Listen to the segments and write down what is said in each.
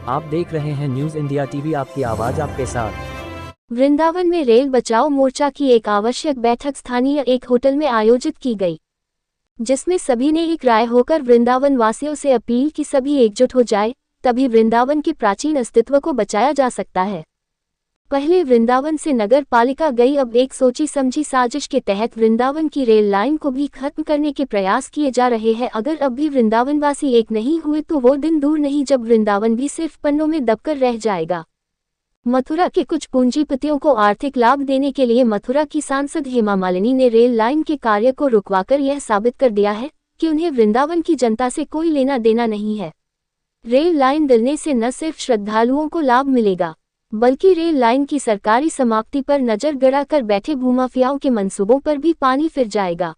आप देख रहे हैं न्यूज इंडिया टीवी, आपकी आवाज आपके साथ। वृंदावन में रेल बचाओ मोर्चा की एक आवश्यक बैठक स्थानीय एक होटल में आयोजित की गई, जिसमें सभी ने एक राय होकर वृंदावन वासियों से अपील की सभी एकजुट हो जाए, तभी वृंदावन के प्राचीन अस्तित्व को बचाया जा सकता है। पहले वृंदावन से नगर पालिका गई, अब एक सोची समझी साजिश के तहत वृंदावन की रेल लाइन को भी खत्म करने के प्रयास किए जा रहे हैं। अगर अब भी वृंदावनवासी एक नहीं हुए तो वो दिन दूर नहीं जब वृंदावन भी सिर्फ पन्नों में दबकर रह जाएगा। मथुरा के कुछ पूंजीपतियों को आर्थिक लाभ देने के लिए मथुरा की सांसद हेमा मालिनी ने रेल लाइन के कार्य को रुकवाकर यह साबित कर दिया है कि उन्हें वृंदावन की जनता से कोई लेना देना नहीं है। रेल लाइन डलने से न सिर्फ श्रद्धालुओं को लाभ मिलेगा, बल्कि रेल लाइन की सरकारी समाप्ति पर नजर गड़ाकर बैठे भूमाफियाओं के मंसूबों पर भी पानी फिर जाएगा।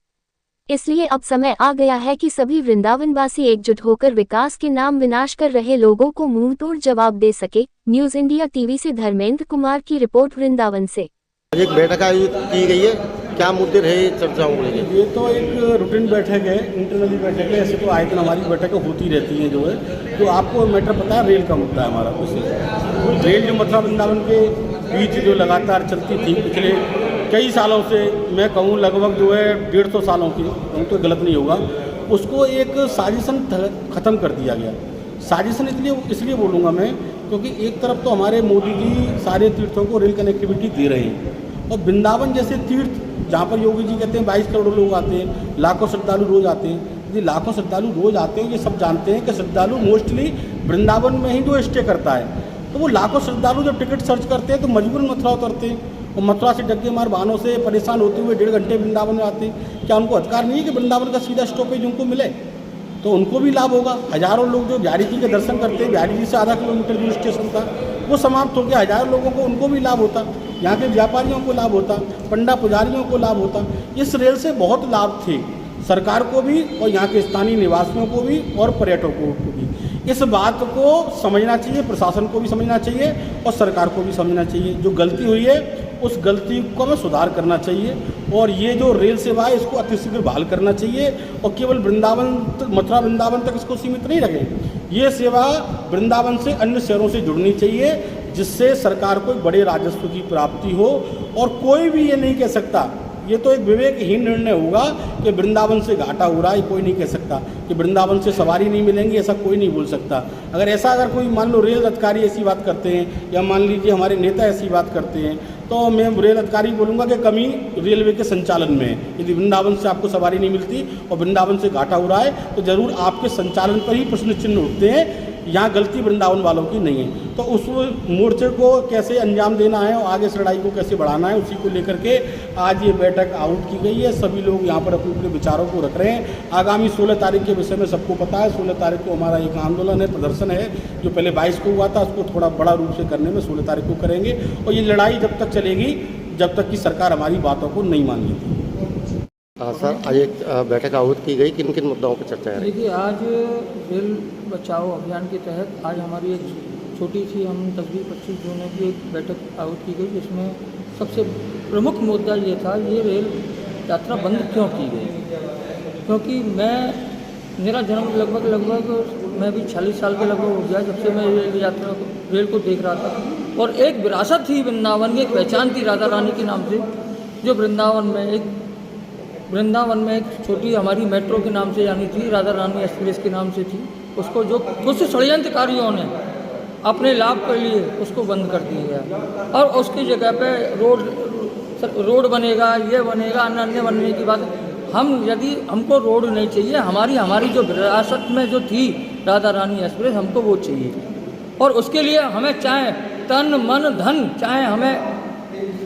इसलिए अब समय आ गया है कि सभी वृंदावनवासी एकजुट होकर विकास के नाम विनाश कर रहे लोगों को मुंहतोड़ जवाब दे सके। न्यूज इंडिया टीवी से धर्मेंद्र कुमार की रिपोर्ट वृंदावन से। एक बैठक आयोजित की गई है, क्या मुद्दे रहे चर्चाओं के लिए? ये तो एक रूटीन बैठक है, इंटरनली बैठक है। ऐसे तो आयतन हमारी बैठकें होती रहती हैं। जो है तो आपको मैटर पता है, रेल का मुद्दा है हमारा। तो रेल जो मथुरा वृंदावन के बीच जो लगातार चलती थी पिछले कई सालों से, मैं कहूँ लगभग जो है 150 सालों की, तो गलत नहीं होगा, उसको एक साजिशन ख़त्म कर दिया गया। साजिशन इसलिए बोलूँगा मैं, क्योंकि एक तरफ तो हमारे मोदी जी सारे तीर्थों को रेल कनेक्टिविटी दे रहे हैं, और वृंदावन जैसे तीर्थ जहाँ पर योगी जी कहते हैं 22 करोड़ लोग आते हैं, लाखों श्रद्धालु रोज आते हैं। यदि लाखों श्रद्धालु रोज आते हैं, ये सब जानते हैं कि श्रद्धालु मोस्टली वृंदावन में ही जो स्टे करता है, तो वो लाखों श्रद्धालु जब टिकट सर्च करते हैं तो मजबूरन मथुरा उतरते हैं, और मथुरा से डग्गे मार वाहनों से परेशान होते हुए 1.5 घंटे वृंदावन में आते हैं। क्या उनको अधिकार नहीं है कि वृंदावन का सीधा स्टॉपेज उनको मिले? तो उनको भी लाभ होगा। हजारों लोग जो बिहारी जी के दर्शन करते हैं, बिहारी जी से आधा किलोमीटर दूर स्टेशन था, वो समाप्त हो गया। हजारों लोगों को उनको भी लाभ होता, यहाँ के व्यापारियों को लाभ होता, पंडा पुजारियों को लाभ होता। इस रेल से बहुत लाभ थे सरकार को भी, और यहाँ के स्थानीय निवासियों को भी, और पर्यटकों को भी। इस बात को समझना चाहिए, प्रशासन को भी समझना चाहिए और सरकार को भी समझना चाहिए। जो गलती हुई है उस गलती को हमें सुधार करना चाहिए, और ये जो रेल सेवा है इसको अतिशीघ्र बहाल करना चाहिए, और केवल वृंदावन मथुरा वृंदावन तक इसको सीमित नहीं रखें। ये सेवा वृंदावन से अन्य शहरों से जुड़नी चाहिए, जिससे सरकार को बड़े राजस्व की प्राप्ति हो। और कोई भी ये नहीं कह सकता, ये तो एक विवेकहीन निर्णय होगा कि वृंदावन से घाटा हो रहा है। कोई नहीं कह सकता कि वृंदावन से सवारी नहीं मिलेंगी, ऐसा कोई नहीं बोल सकता। अगर कोई मान लो रेल अधिकारी ऐसी बात करते हैं, या मान लीजिए हमारे नेता ऐसी बात करते हैं, तो मैं रेल अधिकारी बोलूँगा कि कमी रेलवे के संचालन में है। यदि वृंदावन से आपको सवारी नहीं मिलती और वृंदावन से घाटा हो रहा है, तो ज़रूर आपके संचालन पर ही प्रश्न चिन्ह उठते हैं। यहाँ गलती वृंदावन वालों की नहीं है। तो उस मोर्चे को कैसे अंजाम देना है और आगे इस लड़ाई को कैसे बढ़ाना है, उसी को लेकर के आज ये बैठक आउट की गई है। सभी लोग यहाँ पर अपने अपने विचारों को रख रहे हैं। आगामी 16 तारीख के विषय में सबको पता है। 16 तारीख को हमारा एक आंदोलन है, प्रदर्शन है, जो पहले 22 को हुआ था, उसको थोड़ा बड़ा रूप से करने में 16 तारीख को करेंगे। और ये लड़ाई जब तक चलेगी जब तक कि सरकार हमारी बातों को नहीं मान लेती। सर, आज एक बैठक आयोजित की गई, किन किन मुद्दाओं पर चर्चा है? देखिए, आज रेल बचाओ अभियान के तहत आज हमारी एक छोटी सी 10-25 जनों की एक बैठक आयोजित की गई, जिसमें सबसे प्रमुख मुद्दा ये था, ये रेल यात्रा बंद क्यों की गई। क्योंकि मेरा जन्म लगभग मैं भी 40 साल के लगभग हो गया जब से मैं रेल को देख रहा था, और एक विरासत थी वृंदावन की, एक पहचान थी राधा रानी के नाम से, जो वृंदावन में एक छोटी हमारी मेट्रो के नाम से जानी थी, राधा रानी एक्सप्रेस के नाम से थी। उसको जो कुछ षड्यंत्रकारियों ने अपने लाभ के लिए उसको बंद कर दिया गया, और उसकी जगह पे रोड बनेगा, ये बनेगा, अन्य बनने की बात। हमको रोड नहीं चाहिए, हमारी जो विरासत में जो थी राधा रानी एक्सप्रेस, हमको वो चाहिए। और उसके लिए हमें चाहे तन मन धन, चाहे हमें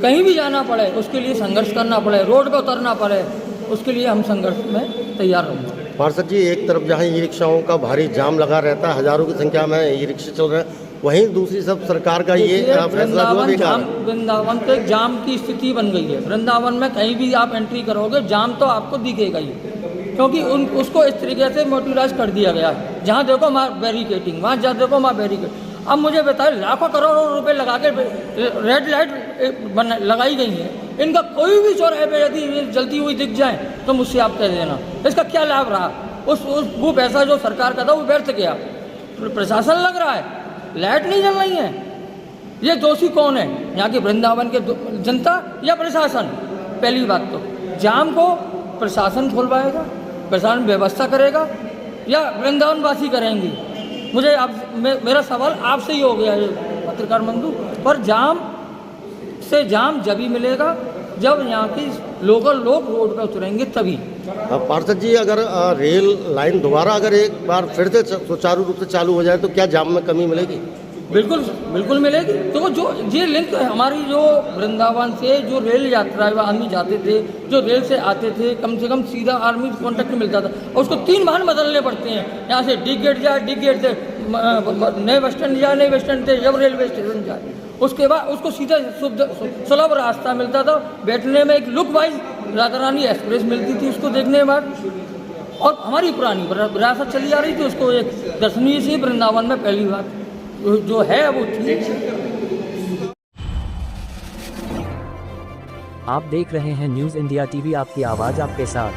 कहीं भी जाना पड़े, उसके लिए संघर्ष करना पड़े, रोड पर उतरना पड़े, उसके लिए हम संघर्ष में तैयार होंगे। पार्षद जी, एक तरफ जहाँ ई रिक्शाओं का भारी जाम लगा रहता है, हजारों की संख्या में ई रिक्शे चल रहे हैं, वहीं दूसरी सब सरकार का ये फैसला वृंदावन तो एक जाम की स्थिति बन गई है। वृंदावन में कहीं भी आप एंट्री करोगे जाम तो आपको दिखेगा ही, क्योंकि उसको इस तरीके से मोटराइज कर दिया गया है। जहाँ देखो वहाँ बैरिकेटिंग, वहाँ जहाँ देखो वहाँ बैरिकेड। अब मुझे बताए, लाखों करोड़ों रुपए लगा के रेड लाइट लगाई गई है, इनका कोई भी चौराहे पे यदि जलती हुई दिख जाए तो मुझसे आप कह देना, इसका क्या लाभ रहा? वो पैसा जो सरकार का था वो व्यर्थ गया। प्रशासन लग रहा है लाइट नहीं जल रही है। ये दोषी कौन है? यहाँ के वृंदावन के जनता या प्रशासन? पहली बात तो जाम को प्रशासन खुलवाएगा, प्रशासन व्यवस्था करेगा या वृंदावन वासी करेंगे? मुझे मेरा सवाल आपसे ही हो गया है पत्रकार बंधु। पर जाम जब ही मिलेगा जब यहाँ की लोकल लोग रोड पर उतरेंगे तभी। पार्षद जी, अगर रेल लाइन दोबारा अगर एक बार फिर से सुचारू रूप से चालू हो जाए तो क्या जाम में कमी मिलेगी? बिल्कुल बिल्कुल मिलेगी। तो जो ये लिंक है हमारी, जो वृंदावन से जो रेल यात्रा आदमी जाते थे, जो रेल से आते थे, कम से कम सीधा आर्मी कॉन्टेक्ट मिलता था और उसको 3 वाहन बदलने पड़ते हैं। यहाँ से डी गेट जाए, डी गेट से नए बस स्टैंड जाए, नए बस स्टैंड से जब रेलवे स्टेशन जाए, उसके बाद उसको सीधा सुलभ रास्ता मिलता था। बैठने में एक look wise Radha Rani express मिलती थी उसको देखने के बाद, और हमारी पुरानी विरासत चली आ रही थी। उसको एक दर्शनीय सी वृंदावन में पहली बात जो है वो थी। आप देख रहे हैं न्यूज़ इंडिया टीवी, आपकी आवाज़ आपके साथ।